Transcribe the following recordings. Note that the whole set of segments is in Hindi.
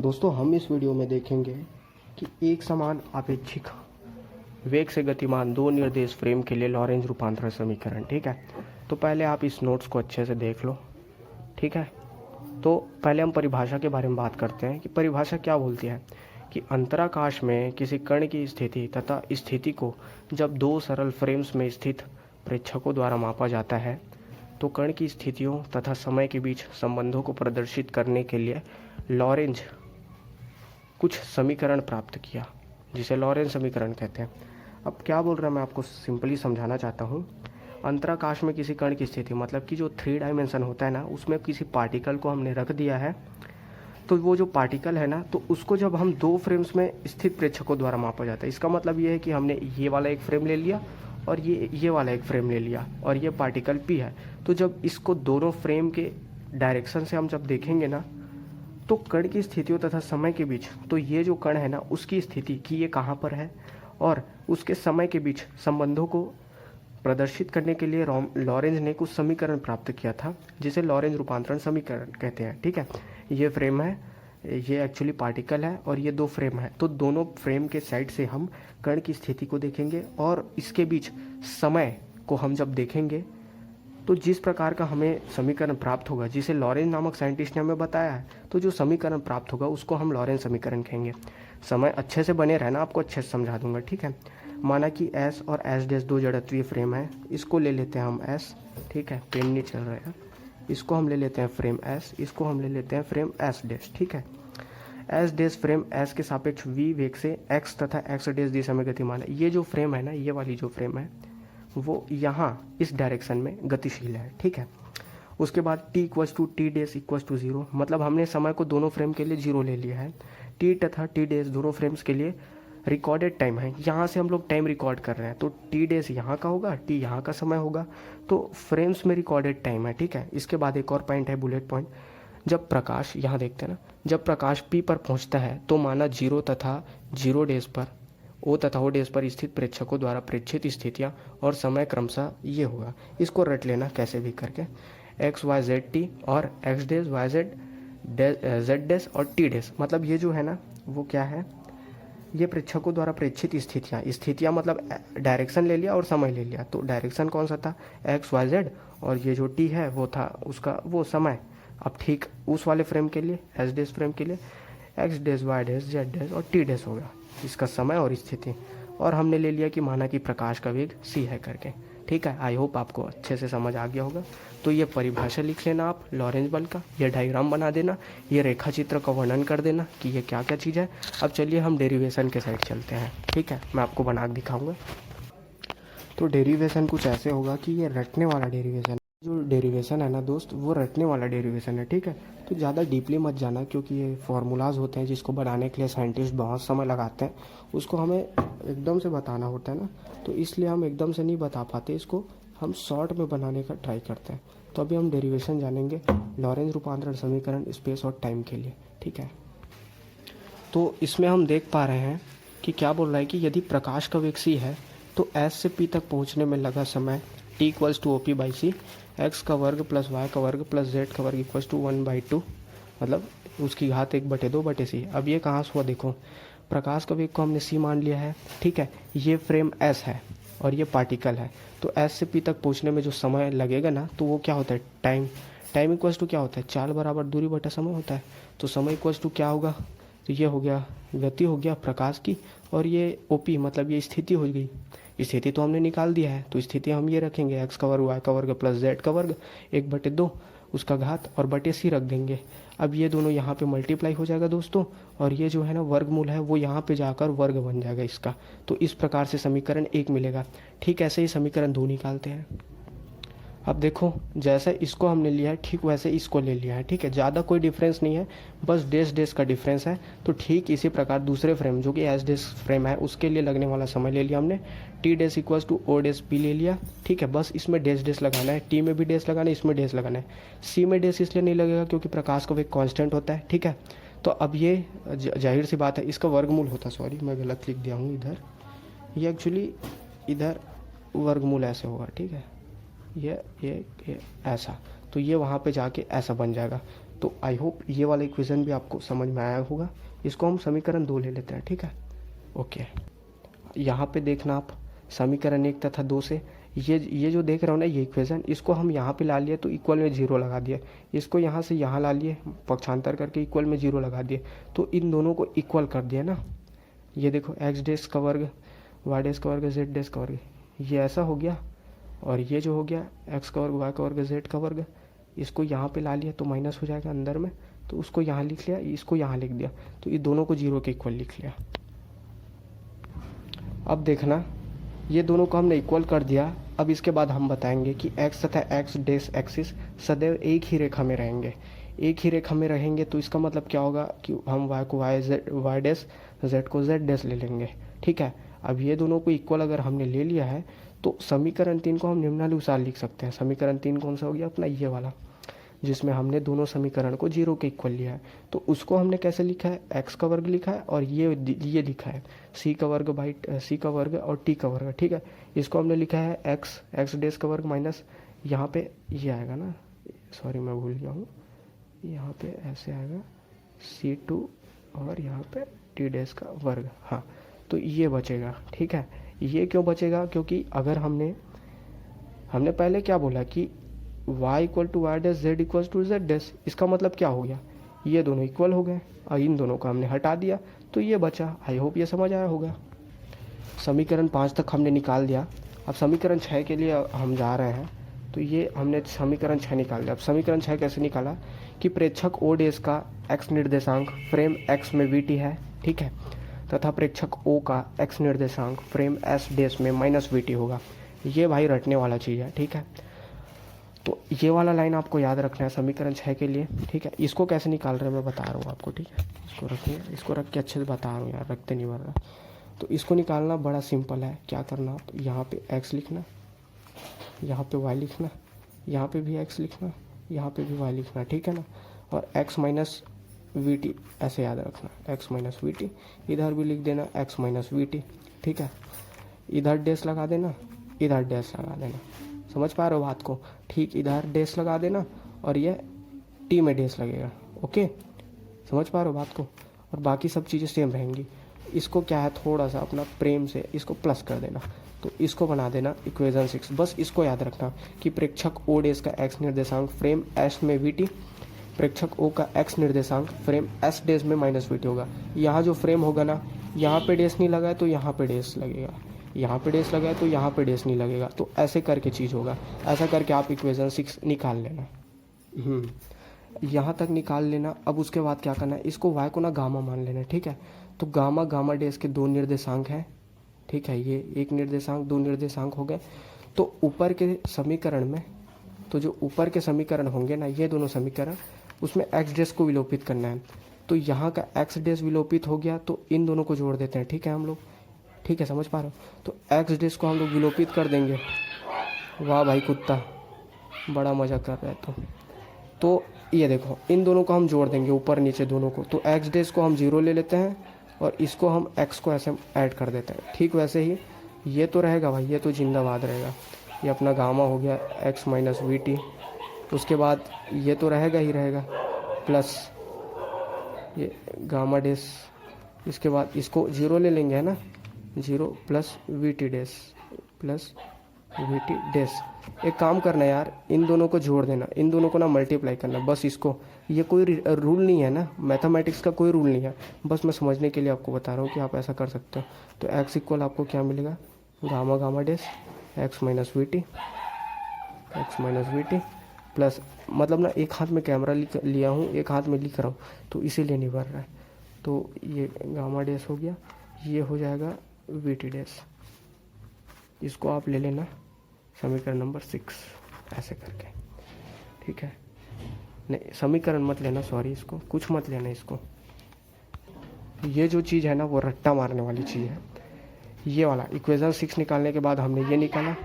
दोस्तों हम इस वीडियो में देखेंगे कि एक समान आपेक्षिक वेग से गतिमान दो निर्देश फ्रेम के लिए लॉरेंज रूपांतरण समीकरण। ठीक है, तो पहले आप इस नोट्स को अच्छे से देख लो। ठीक है, तो पहले हम परिभाषा के बारे में बात करते हैं कि परिभाषा क्या बोलती है कि अंतराकाश में किसी कण की स्थिति तथा स्थिति को जब दो सरल फ्रेम्स में स्थित प्रेक्षकों द्वारा मापा जाता है तो कण की स्थितियों तथा समय के बीच संबंधों को प्रदर्शित करने के लिए लॉरेंज कुछ समीकरण प्राप्त किया, जिसे लॉरेंज समीकरण कहते हैं। अब क्या बोल रहा है, मैं आपको सिंपली समझाना चाहता हूँ। अंतराकाश में किसी कण की स्थिति मतलब कि जो 3 डायमेंशन होता है ना, उसमें किसी पार्टिकल को हमने रख दिया है। तो वो जो पार्टिकल है ना, तो उसको जब हम दो फ्रेम्स में स्थित प्रेक्षकों द्वारा मापा जाता है। इसका मतलब ये है कि हमने ये वाला एक फ्रेम ले लिया और ये वाला एक फ्रेम ले लिया और ये पार्टिकल P है। तो जब इसको दोनों फ्रेम के डायरेक्शन से हम जब देखेंगे ना, तो कण की स्थितियों तथा समय के बीच, तो ये जो कण है ना, उसकी स्थिति कि ये कहाँ पर है और उसके समय के बीच संबंधों को प्रदर्शित करने के लिए लॉरेंज ने कुछ समीकरण प्राप्त किया था, जिसे लॉरेंज रूपांतरण समीकरण कहते हैं। ठीक है, ये फ्रेम है, ये एक्चुअली पार्टिकल है और ये दो फ्रेम है। तो दोनों फ्रेम के साइड से हम कण की स्थिति को देखेंगे और इसके बीच समय को हम जब देखेंगे तो जिस प्रकार का हमें समीकरण प्राप्त होगा, जिसे लॉरेंज नामक साइंटिस्ट ने हमें बताया है, तो जो समीकरण प्राप्त होगा उसको हम लॉरेंज समीकरण कहेंगे। समय अच्छे से बने रहना, आपको अच्छे से समझा दूंगा। ठीक है, माना कि S और S डैश दो जड़त्वीय फ्रेम है, इसको ले लेते हैं हम S। ठीक है, पेन नहीं चल रहा है, इसको हम ले लेते हैं फ्रेम S, इसको हम ले लेते हैं फ्रेम S डैश। ठीक है, S डैश फ्रेम S के सापेक्ष v वेग से x तथा x डैश दिशा में गतिमान है। ये जो फ्रेम है ना, ये वाली जो फ्रेम है वो यहाँ इस डायरेक्शन में गतिशील है। ठीक है, उसके बाद t equals to T dash equals to 0, मतलब हमने समय को दोनों फ्रेम के लिए 0 ले लिया है। t तथा t डैश दोनों फ्रेम्स के लिए रिकॉर्डेड टाइम है, यहाँ से हम लोग टाइम रिकॉर्ड कर रहे हैं। तो t डैश यहाँ का होगा, t यहाँ का समय होगा, तो फ्रेम्स में रिकॉर्डेड टाइम है। ठीक है, इसके बाद एक और पॉइंट है, बुलेट पॉइंट। जब प्रकाश, यहाँ देखते हैं ना, जब प्रकाश P पर पहुँचता है तो माना 0 तथा 0 डैश पर, O तथा O डैश पर स्थित प्रेक्षकों द्वारा प्रेक्षित स्थितियाँ और समय क्रमशः ये होगा। इसको रट लेना कैसे भी करके, x y z t और x dash y z dash और t डैश, मतलब ये जो है ना वो क्या है, ये प्रेक्षकों द्वारा प्रेक्षित स्थितियाँ मतलब डायरेक्शन ले लिया और समय ले लिया। तो डायरेक्शन कौन सा था, x y z, और ये जो t है वो था उसका वो समय। अब ठीक उस वाले फ्रेम के लिए, s डैश फ्रेम के लिए x dash y dash z dash और t डैश होगा, इसका समय और स्थिति। और हमने ले लिया कि माना कि प्रकाश का वेग c है करके। ठीक है, आई होप आपको अच्छे से समझ आ गया होगा। तो ये परिभाषा लिख लेना आप लॉरेंज बल का, ये डायग्राम बना देना, ये रेखा चित्र का वर्णन कर देना कि ये क्या क्या चीज़ है। अब चलिए हम डेरिवेशन के साइड चलते हैं। ठीक है, मैं आपको बना के दिखाऊंगा। तो डेरिवेशन कुछ ऐसे होगा कि ये रटने वाला डेरिवेशन, जो डेरिवेशन है ना दोस्त, वो रटने वाला डेरिवेशन है। ठीक है, तो ज़्यादा डीपली मत जाना, क्योंकि ये फार्मूलाज होते हैं जिसको बनाने के लिए साइंटिस्ट बहुत समय लगाते हैं, उसको हमें एकदम से बताना होता है ना, तो इसलिए हम एकदम से नहीं बता पाते, इसको हम शॉर्ट में बनाने का ट्राई करते हैं। तो अभी हम डेरिवेशन जानेंगे लॉरेंज रूपांतरण समीकरण स्पेस और टाइम के लिए। ठीक है, तो इसमें हम देख पा रहे हैं कि क्या बोल रहा है कि यदि प्रकाश का वेग c है तो s से p तक पहुंचने में लगा समय t equals to OP by C, x का वर्ग प्लस y का वर्ग प्लस z का वर्ग इक्वल्स टू 1/2, मतलब उसकी घात 1/2/c। अब ये कहाँ से हुआ, देखो प्रकाश का वेग को हमने c मान लिया है। ठीक है, ये फ्रेम s है और ये पार्टिकल है, तो s से p तक पहुँचने में जो समय लगेगा ना, तो वो क्या होता है, टाइम। टाइम इक्वल्स टू क्या होता है, चाल बराबर दूरी बटा समय होता है। तो समय इक्वल्स टू क्या होगा, तो ये हो गया गति हो गया प्रकाश की, और ये OP मतलब ये स्थिति हो गई। स्थिति तो हमने निकाल दिया है, तो स्थिति हम ये रखेंगे x का वर्ग y का वर्ग प्लस z का वर्ग 1/2 उसका घात और बटे c रख देंगे। अब ये दोनों यहाँ पे मल्टीप्लाई हो जाएगा दोस्तों, और ये जो है ना वर्गमूल है वो यहाँ पे जाकर वर्ग बन जाएगा इसका। तो इस प्रकार से समीकरण 1 मिलेगा। ठीक ऐसे ही समीकरण 2 निकालते हैं। अब देखो जैसे इसको हमने लिया है ठीक वैसे इसको ले लिया है। ठीक है, ज़्यादा कोई डिफरेंस नहीं है, बस डैश डैश का डिफरेंस है। तो ठीक इसी प्रकार दूसरे फ्रेम जो कि एस डैश फ्रेम है उसके लिए लगने वाला समय ले लिया हमने, T dash equals to O dash P ले लिया। ठीक है, बस इसमें डैश डैश लगाना है, टी में भी डैश लगाना है, इसमें डैश लगाना है। सी में डैश इसलिए नहीं लगेगा क्योंकि प्रकाश का वेग कांस्टेंट होता है। ठीक है, तो अब ये जाहिर सी बात है इसका वर्गमूल होता, सॉरी मैं गलत लिख दिया हूँ इधर, ये एक्चुअली इधर वर्गमूल ऐसे होगा। ठीक है, ये ऐसा, तो ये वहाँ पे जाके ऐसा बन जाएगा। तो आई होप ये वाला इक्वेशन भी आपको समझ में आया होगा। इसको हम समीकरण 2 ले लेते हैं, ठीक है। ओके, यहाँ पे देखना आप समीकरण 1 तथा 2 से ये जो देख रहे हो ना ये इक्वेशन, इसको हम यहाँ पे ला लिए तो इक्वल में 0 लगा दिए, इसको यहाँ से यहाँ ला लिए पक्षांतर करके इक्वल में 0 लगा दिए, तो इन दोनों को इक्वल कर दिया ना। ये देखो एक्स डेस का वर्ग वाई डेस का वर्ग जेड डेस का वर्ग, ये ऐसा हो गया। और ये जो हो गया एक्स का वर्ग वाई का वर्ग जेड का वर्ग, इसको यहाँ पे ला लिया तो माइनस हो जाएगा अंदर में, तो उसको यहाँ लिख लिया, इसको यहाँ लिख दिया, तो ये दोनों को 0 के इक्वल लिख लिया। अब देखना ये दोनों को हमने इक्वल कर दिया। अब इसके बाद हम बताएंगे कि x तथा x डेस एक्सिस सदैव एक ही रेखा में रहेंगे। एक ही रेखा में रहेंगे तो इसका मतलब क्या होगा कि हम y को y डेस, z को z डेस ले लेंगे, ठीक है। अब ये दोनों को इक्वल अगर हमने ले लिया है तो समीकरण 3 को हम निम्नानुसार लिख सकते हैं। समीकरण 3 कौन सा हो गया अपना, ये वाला, जिसमें हमने दोनों समीकरण को 0 के इक्वल लिया है। तो उसको हमने कैसे लिखा है, x का वर्ग लिखा है और ये लिखा है c का वर्ग बाई c का वर्ग और t का वर्ग, ठीक है। इसको हमने लिखा है x डेस का वर्ग माइनस यहाँ पे ये आएगा ना, सॉरी मैं भूल गया हूँ, यहाँ पे ऐसे आएगा c2 और यहाँ पे t डेस का वर्ग, हाँ। तो ये बचेगा, ठीक है। ये क्यों बचेगा, क्योंकि अगर हमने पहले क्या बोला कि y equal to Y dash Z equal to Z dash, इसका मतलब क्या हो गया, ये दोनों इक्वल हो गए और इन दोनों को हमने हटा दिया तो ये बचा। आई होप ये समझ आया होगा। समीकरण 5 तक हमने निकाल दिया। अब समीकरण 6 के लिए हम जा रहे हैं। तो ये हमने समीकरण 6 निकाल दिया। अब समीकरण 6 कैसे निकाला कि प्रेक्षक ओ डेस का x निर्देशांक फ्रेम x में vt है, ठीक है, तथा प्रेक्षक O का x निर्देशांक फ्रेम s डेस में माइनस vt होगा। ये भाई रटने वाला चीज़ है, ठीक है। तो ये वाला लाइन आपको याद रखना है समीकरण 6 के लिए, ठीक है। इसको कैसे निकाल रहे हैं मैं बता रहा हूँ आपको, ठीक है। इसको रखिए, इसको रख के अच्छे से बता रहा हूँ यार, रखते नहीं बन रहा। तो इसको निकालना बड़ा सिंपल है। क्या करना, आप यहाँ पे x लिखना, यहाँ पे y लिखना, यहाँ पे भी x लिखना, यहाँ पे भी y लिखना, ठीक है ना। और x माइनस वी टी ऐसे याद रखना, x माइनस वी टी, इधर भी लिख देना x माइनस वी टी, ठीक है। इधर डैश लगा देना, इधर डैश लगा देना, समझ पा रहे हो बात को, ठीक। इधर डैश लगा देना और ये टी में डैश लगेगा, ओके, समझ पा रहे हो बात को। और बाकी सब चीज़ें सेम रहेंगी। इसको क्या है, थोड़ा सा अपना प्रेम से इसको प्लस कर देना, तो इसको बना देना इक्वेशन 6। बस इसको याद रखना कि प्रेक्षक ओ डेस का x निर्देशांक फ्रेम s में वी टी, प्रेक्षक O का x निर्देशांक फ्रेम s डेस में माइनस वी टी होगा। यहाँ जो फ्रेम होगा ना, यहाँ पे डेस नहीं लगा है तो यहाँ पे डेस लगेगा, यहाँ पे डेस लगा है तो यहाँ पे डेस नहीं लगेगा, तो ऐसे करके चीज़ होगा। ऐसा करके आप इक्वेशन 6 निकाल लेना। यहाँ तक निकाल लेना। अब उसके बाद क्या करना है, इसको y को ना गामा मान लेना, ठीक है। तो गामा डेस के 2 निर्देशांक हैं, ठीक है। ये एक निर्देशांक 2 निर्देशांक हो गए। तो ऊपर के समीकरण में, तो जो ऊपर के समीकरण होंगे ना, ये दोनों समीकरण, उसमें x डेस को विलोपित करना है। तो यहाँ का x डेस विलोपित हो गया तो इन दोनों को जोड़ देते हैं, ठीक है हम लोग, ठीक है, समझ पा रहे हो। तो x डेस को हम लोग विलोपित कर देंगे। वाह भाई कुत्ता, बड़ा मजा कर रहा है। तो ये देखो इन दोनों को हम जोड़ देंगे, ऊपर नीचे दोनों को। तो x डेस को हम 0 ले लेते हैं और इसको हम x को ऐसे ऐड कर देते हैं, ठीक। वैसे ही ये तो रहेगा भाई, ये तो जिंदाबाद रहेगा। ये अपना गामा हो गया x माइनस वी टी। उसके बाद ये तो रहेगा ही रहेगा, प्लस ये गामा डेस। इसके बाद इसको 0 ले लेंगे, है ना, 0 plus v t dash plus v t dash. एक काम करना यार, इन दोनों को जोड़ देना, इन दोनों को ना मल्टीप्लाई करना, बस इसको। ये कोई रूल नहीं है ना, मैथमेटिक्स का कोई रूल नहीं है, बस मैं समझने के लिए आपको बता रहा हूँ कि आप ऐसा कर सकते हो। तो x इक्वल आपको क्या मिलेगा, gamma days x minus we T, x minus we T plus, मतलब ना एक हाथ में कैमरा लिया हूँ, एक हाथ में लिख रहा हूँ, तो इसीलिए नहीं भर रहा है। तो ये गामा डेस हो गया, ये हो जाएगा वी टी डेस। इसको आप ले लेना समीकरण नंबर 6 ऐसे करके, ठीक है। नहीं समीकरण मत लेना, सॉरी, इसको कुछ मत लेना। इसको ये जो चीज़ है ना वो रट्टा मारने वाली चीज़ है। ये वाला इक्वेशन 6 निकालने के बाद हमने ये निकाला।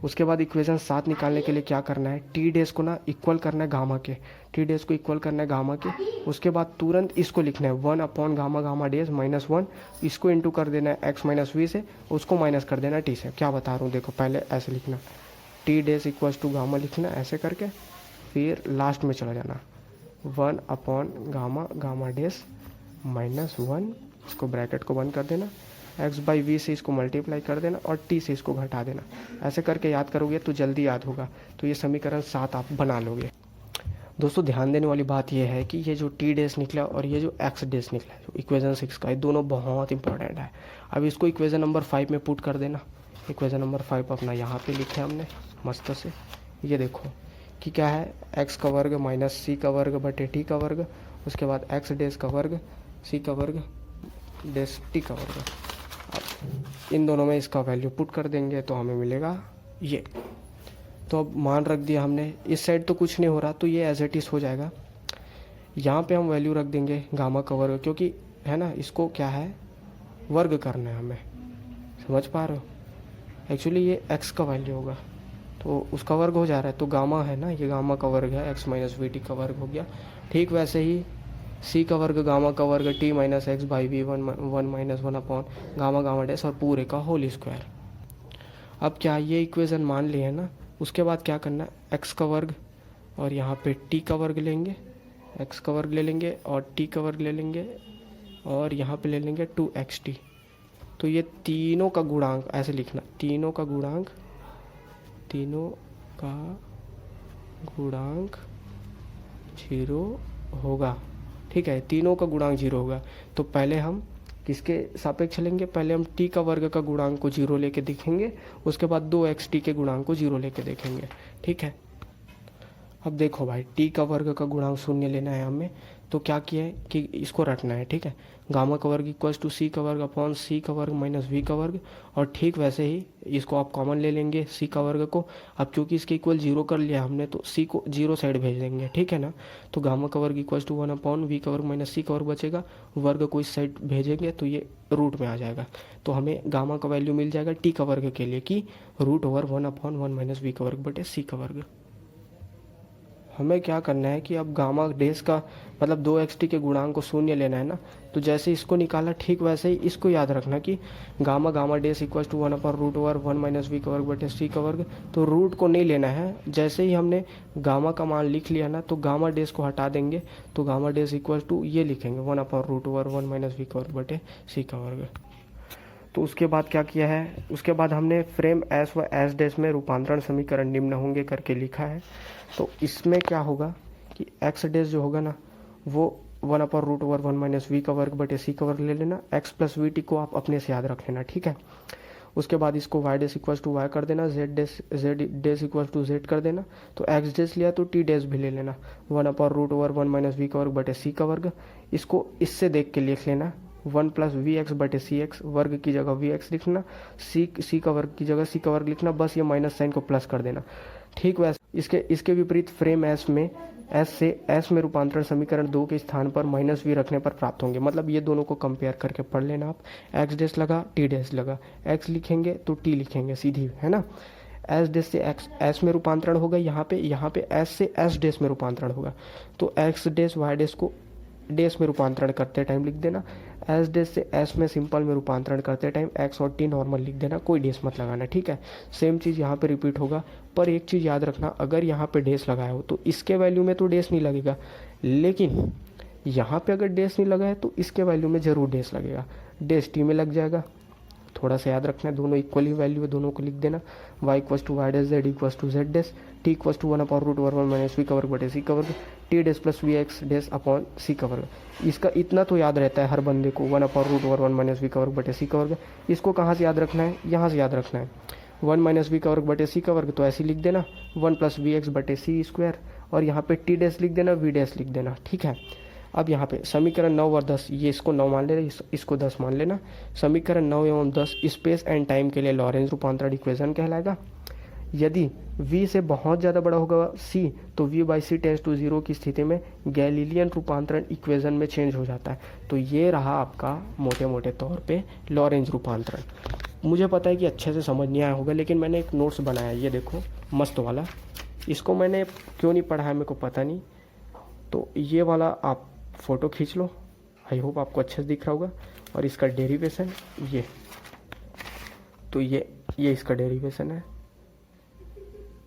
उसके बाद इक्वेशन 7 निकालने के लिए क्या करना है, टी डेस को ना इक्वल करना है गामा के, टी डेस को इक्वल करना है गामा के। उसके बाद तुरंत इसको लिखना है 1 अपॉन गामा डेस माइनस 1, इसको इंटू कर देना है x माइनस वी से, उसको माइनस कर देना टी से। क्या बता रहा हूँ देखो, पहले ऐसे लिखना, T dash equals to gamma लिखना ऐसे करके, फिर लास्ट में चला जाना 1 अपॉन गामा गामा डैश -1, इसको ब्रैकेट को बंद कर देना, एक्स बाई वी से इसको मल्टीप्लाई कर देना और टी से इसको घटा देना। ऐसे करके याद करोगे तो जल्दी याद होगा। तो ये समीकरण 7 आप बना लोगे। दोस्तों ध्यान देने वाली बात यह है कि ये जो टी डैश निकला और ये जो एक्स डैश निकला, जो इक्वेशन 6 का, ये दोनों बहुत इंपॉर्टेंट है। अब इसको इक्वेशन नंबर 5 में पुट कर देना। इक्वेशन नंबर 5 अपना यहाँ पे लिखे हमने मस्त से। ये देखो कि क्या है, एक्स का वर्ग माइनस सी का वर्ग बटे टी का वर्ग, उसके बाद एक्स डैश का वर्ग सी का वर्ग डैश टी का वर्ग। अब इन दोनों में इसका वैल्यू पुट कर देंगे तो हमें मिलेगा ये। तो अब मान रख दिया हमने, इस साइड तो कुछ नहीं हो रहा तो ये एज इट इज़ हो जाएगा। यहाँ पे हम वैल्यू रख देंगे गामा का वर्ग, क्योंकि है ना, इसको क्या है, वर्ग करना है हमें, समझ पा रहे हो। एक्चुअली ये एक्स का वैल्यू होगा तो उसका वर्ग हो जा रहा है, तो गामा है ना, ये गामा का वर्ग है, एक्स माइनस वी टी का वर्ग हो गया। ठीक वैसे ही सी का वर्ग गामा का वर्ग T minus X by V 1 minus 1 upon gamma gamma dash और पूरे का होल स्क्वायर। अब क्या ये इक्वेशन मान लिए है ना, उसके बाद क्या करना, एक्स का वर्ग और यहाँ पे टी का वर्ग लेंगे, एक्स का वर्ग ले लेंगे और टी का वर्ग ले लेंगे और यहाँ पे ले लेंगे 2xt। तो ये तीनों का गुणांक ऐसे लिखना, तीनों का गुणांक जीरो होगा। ठीक है, तीनों का गुणांक जीरो होगा। तो पहले हम किसके सापेक्ष लेंगे, पहले हम टी का वर्ग का गुणांक को जीरो लेके देखेंगे, उसके बाद 2xt के गुणांक को जीरो लेके देखेंगे। ठीक है, अब देखो भाई, टी का वर्ग का गुणांक शून्य लेना है हमें, तो क्या किया है कि इसको रखना है। ठीक है, गामा का वर्ग इक्वल्स टू सी का वर्ग अपॉन सी का वर्ग माइनस वी का वर्ग, और ठीक वैसे ही इसको आप कॉमन ले लेंगे सी का वर्ग को। अब चूंकि इसके इक्वल जीरो कर लिया हमने तो सी को जीरो साइड भेज देंगे। ठीक है ना, तो गामा का वर्ग इक्वल्स टू 1 अपॉन वी का वर्ग माइनस सी का वर्ग बचेगा, वर्ग को इस साइड भेजेंगे तो ये रूट में आ जाएगा। तो हमें गामा का वैल्यू मिल जाएगा टी का वर्ग के लिए कि √1 अपॉन 1 माइनस वी का वर्ग बटे सी का वर्ग। हमें क्या करना है कि अब गामा डैश का मतलब 2xt के गुणांक को शून्य लेना है ना, तो जैसे इसको निकाला ठीक वैसे ही इसको याद रखना कि gamma gamma dash equal to 1 upon √1 minus V का वर्ग बटे सी का वर्ग। तो रूट को नहीं लेना है, जैसे ही हमने गामा का मान लिख लिया ना तो गामा डैश को हटा देंगे, तो गामा डैश इक्वल टू ये लिखेंगे 1 अपॉन √1 माइनस वी का वर्ग बटे सी का वर्ग। तो उसके बाद क्या किया है, उसके बाद हमने फ्रेम एस व एस डैश में रूपांतरण समीकरण निम्न होंगे करके लिखा है। तो इसमें क्या होगा कि एक्स डैश जो होगा ना वो 1 अपॉन √1 माइनस वी का वर्ग बटे सी का वर्ग ले लेना, एक्स प्लस वी टी को आप अपने से याद रख लेना। ठीक है, उसके बाद इसको Y dash equal to Y कर देना, Z dash equal to Z कर देना। तो एक्स डैश लिया तो टी डैश भी ले लेना, 1 अपॉन √1 माइनस वी का वर्ग बटे सी का वर्ग। इसको इससे देख के लिख लेना 1 प्लस वी एक्स बटे सी एक्स, वर्ग की जगह वी एक्स लिखना, सी का वर्ग की जगह सी का वर्ग लिखना, बस ये माइनस साइन को प्लस कर देना। ठीक वैसे इसके विपरीत फ्रेम एस में एस से एस में रूपांतरण समीकरण 2 के स्थान पर माइनस वी रखने पर प्राप्त होंगे। मतलब ये दोनों को कंपेयर करके पढ़ लेना आप, एक्स डैश लगा टी डैश लगा, एक्स लिखेंगे तो टी लिखेंगे सीधी, है ना। एस डैश से एक्स एस में रूपांतरण होगा, यहाँ पे एस से एस डैश में रूपांतरण होगा। तो एक्स डैश वाई डैश को डैश में रूपांतरण करते टाइम लिख देना, एस डैश से एस में सिंपल में रूपांतरण करते टाइम एक्स और टी नॉर्मल लिख देना, कोई डैश मत लगाना। ठीक है, सेम चीज़ यहाँ पे रिपीट होगा, पर एक चीज़ याद रखना, अगर यहाँ पे डैश लगाया हो तो इसके वैल्यू में तो डैश नहीं लगेगा, लेकिन यहाँ पे अगर डैश नहीं लगा है तो इसके वैल्यू में ज़रूर डैश लगेगा, डैश टी में लग जाएगा। थोड़ा सा याद रखना है, दोनों इक्वल ही वैल्यू है, दोनों को लिख देना, y equal to Y dash Z equal to Z dash, T equal to 1 upon √1 minus V का वर्ग बटे सी का वर्ग, T dash plus V X dash upon C का वर्ग। इसका इतना तो याद रहता है हर बंदे को, 1 अपॉन √1 माइनस वी का वर्ग बटे सी का वर्ग। इसको कहाँ से याद रखना है, यहाँ से याद रखना है, 1 माइनस वी का वर्ग बटे सी का वर्ग, तो ऐसे लिख देना 1 प्लस वी एक्स बटे सी स्क्वायर, और यहाँ पे टी डैश लिख देना, वी डैश लिख देना। ठीक है, अब यहाँ पे समीकरण 9 और 10, ये इसको 9 मान लेना, इसको 10 मान लेना। समीकरण 9 एवं 10 स्पेस एंड टाइम के लिए लॉरेंज रूपांतरण इक्वेशन कहलाएगा। यदि v से बहुत ज़्यादा बड़ा होगा c, तो v by C tends to 0 की स्थिति में गैलीलियन रूपांतरण इक्वेशन में चेंज हो जाता है। तो ये रहा आपका मोटे मोटे तौर पे लॉरेंज रूपांतरण। मुझे पता है कि अच्छे से समझ नहीं आया होगा, लेकिन मैंने एक नोट्स बनाया, ये देखो मस्त वाला। इसको मैंने क्यों नहीं पढ़ा है मेरे को पता नहीं, तो ये वाला आप फ़ोटो खींच लो, आई होप आपको अच्छे से दिख रहा होगा। और इसका डेरिवेशन ये, तो ये इसका डेरिवेशन है,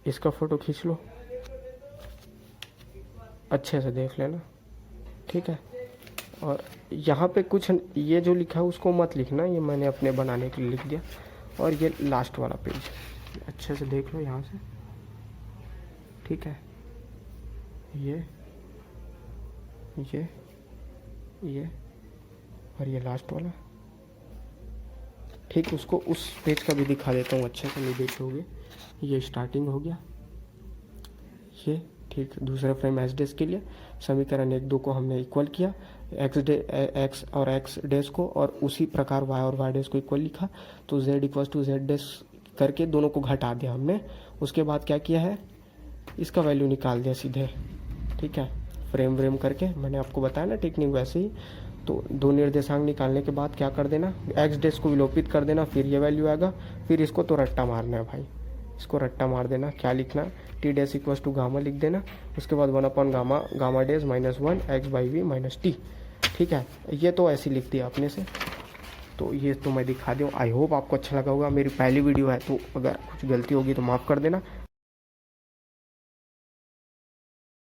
इसका फ़ोटो खींच लो। अच्छे से देख लेना, ठीक है। और यहाँ पे कुछ ये जो लिखा है उसको मत लिखना, ये मैंने अपने बनाने के लिए लिख दिया। और ये लास्ट वाला पेज अच्छे से देख लो यहाँ से, ठीक है। ये और ये लास्ट वाला, ठीक। उसको उस पेज का भी दिखा देता हूँ, अच्छे से नहीं देखोगे। ये स्टार्टिंग हो गया, ये ठीक। दूसरे फ्रेम एच डेस के लिए समीकरण 1-2 को हमने इक्वल किया, एक्स और एक्स डेस को, और उसी प्रकार वाई और वाई डेस को इक्वल लिखा। तो जेड इक्वल टू जेड डेस करके दोनों को घटा दिया हमने। उसके बाद क्या किया है, इसका वैल्यू निकाल दिया सीधे, ठीक है। फ्रेम करके मैंने आपको बताया ना टेक्निक, वैसे ही। तो दो निर्देशांक निकालने के बाद क्या कर देना, एक्स डेस को विलोपित कर देना, फिर ये वैल्यू आएगा। फिर इसको तो रट्टा मारना है भाई, इसको रट्टा मार देना। क्या लिखना, T dash equals to gamma लिख देना। उसके बाद 1/गामा, gamma dash -1 x by v minus t, ठीक है। ये तो ऐसे लिख दिया अपने से, तो ये तो मैं दिखा दूँ। आई होप आपको अच्छा लगा होगा। मेरी पहली वीडियो है, तो अगर कुछ गलती होगी तो माफ़ कर देना।